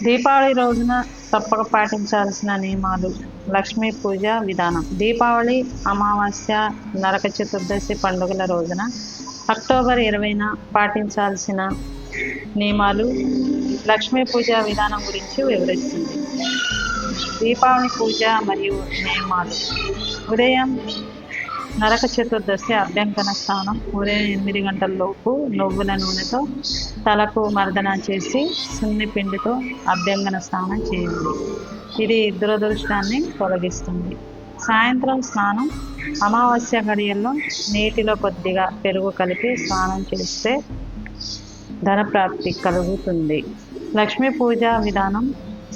దీపావళి రోజున తప్పక పాటించాల్సిన నియమాలు. లక్ష్మీ పూజ విధానం. దీపావళి, అమావాస్య, నరక చతుర్దశి పండుగల రోజున అక్టోబర్ 20న పాటించాల్సిన నియమాలు లక్ష్మీ పూజ విధానం గురించి వివరిస్తుంది. దీపావళి పూజ మరియు నియమాలు. ఉదయం నరక చతుర్దశి అభ్యంకన స్నానం. ఉదయం 8 గంటలలోపు నువ్వుల నూనెతో తలకు మర్దన చేసి సున్ని పిండితో అభ్యంగన స్నానం చేయండి. ఇది దురదృష్టాన్ని తొలగిస్తుంది. సాయంత్రం స్నానం. అమావాస్య గడియల్లో నీటిలో కొద్దిగా పెరుగు కలిపి స్నానం చేస్తే ధనప్రాప్తి కలుగుతుంది. లక్ష్మీ పూజ విధానం.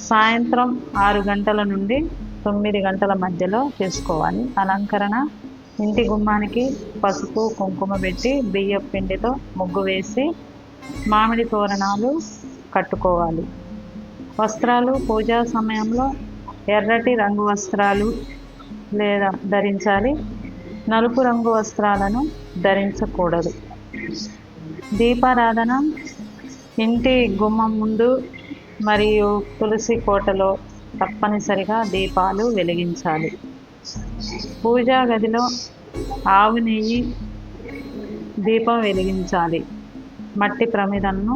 సాయంత్రం 6 గంటల నుండి 9 గంటల మధ్యలో చేసుకోవాలి. అలంకరణ. ఇంటి గుమ్మానికి పసుపు కుంకుమ పెట్టి బియ్యం పిండితో ముగ్గు వేసి మామిడి తోరణాలు కట్టుకోవాలి. వస్త్రాలు. పూజా సమయంలో ఎర్రటి రంగు వస్త్రాలు లేదా ధరించాలి. నలుపు రంగు వస్త్రాలను ధరించకూడదు. దీపారాధన. ఇంటి గుమ్మం ముందు మరియు తులసి కోటలో తప్పనిసరిగా దీపాలు వెలిగించాలి. పూజా గదిలో ఆవు నెయ్యి దీపం వెలిగించాలి. మట్టి ప్రమిదలను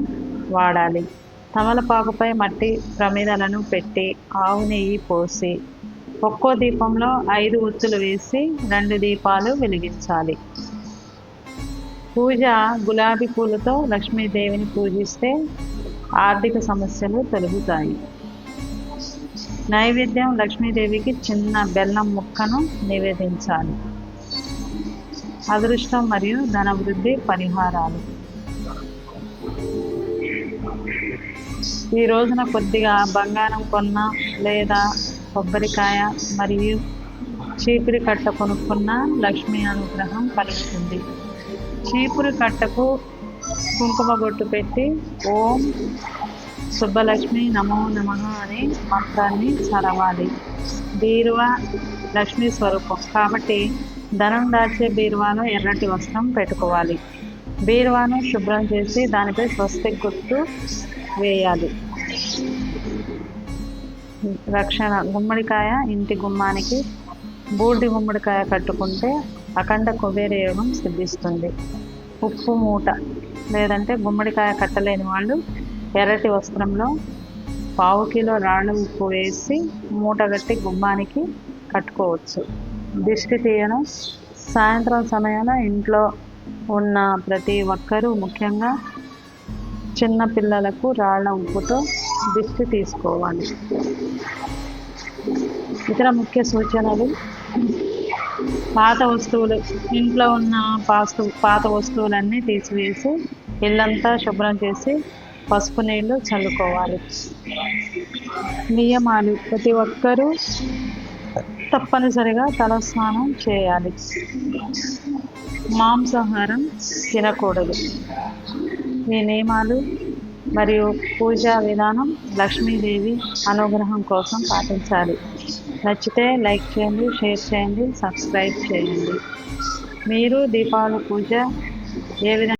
వాడాలి. తమలపాకుపై మట్టి ప్రమిదలను పెట్టి ఆవు నెయ్యి పోసి ఒక్కో దీపంలో 5 ఒత్తులు వేసి 2 దీపాలు వెలిగించాలి. పూజ. గులాబీ పూలతో లక్ష్మీదేవిని పూజిస్తే ఆర్థిక సమస్యలు తొలగుతాయి. నైవేద్యం. లక్ష్మీదేవికి చిన్న బెల్లం ముక్కను నివేదించాలి. అదృష్టం మరియు ధనవృద్ధి పరిహారాలు. ఈ రోజున కొద్దిగా బంగారం కొన్న లేదా కొబ్బరికాయ మరియు చీపురి కట్ట కొనుక్కున్న లక్ష్మీ అనుగ్రహం కలుగుతుంది. చీపురి కట్టకు కుంకుమ బొట్టు పెట్టి ఓం సుబ్బలక్ష్మి నమో నమః అనే మంత్రాన్ని చదవాలి. బీరువా లక్ష్మీ స్వరూపం కాబట్టి ధనం దాచే బీరువాలో ఎర్రటి వస్త్రం పెట్టుకోవాలి. బీరువాను శుభ్రం చేసి దానిపై స్వస్తిక్ గుర్తు వేయాలి. రక్షణ. గుమ్మడికాయ. ఇంటి గుమ్మానికి బూడిద గుమ్మడికాయ కట్టుకుంటే అఖండ కుబేర యోగం సిద్ధిస్తుంది. ఉప్పు మూట లేదంటే గుమ్మడికాయ కట్టలేని వాళ్ళు ఎర్రటి వస్త్రంలో 1/4 కిలో రాళ్ళ ఉప్పు వేసి మూటగట్టి గుమ్మానికి కట్టుకోవచ్చు. దిష్టి తీయడం. సాయంత్రం సమయంలో ఇంట్లో ఉన్న ప్రతి ఒక్కరూ ముఖ్యంగా చిన్న పిల్లలకు రాళ్ళ ఉప్పుతో దిష్టి తీసుకోవాలి. ఇతర ముఖ్య సూచనలు. పాత వస్తువులు. ఇంట్లో ఉన్న పాత వస్తువులన్నీ తీసివేసి ఇల్లంతా శుభ్రం చేసి పసుపు నీళ్లు చల్లుకోవాలి. నియమాలు. ప్రతి ఒక్కరూ తప్పనిసరిగా తలస్నానం చేయాలి. మాంసాహారం తినకూడదు. ఈ నియమాలు మరియు పూజా విధానం లక్ష్మీదేవి అనుగ్రహం కోసం పాటించాలి. నచ్చితే లైక్ చేయండి, షేర్ చేయండి, సబ్స్క్రైబ్ చేయండి. మీరు దీపావళి పూజ ఏ విధంగా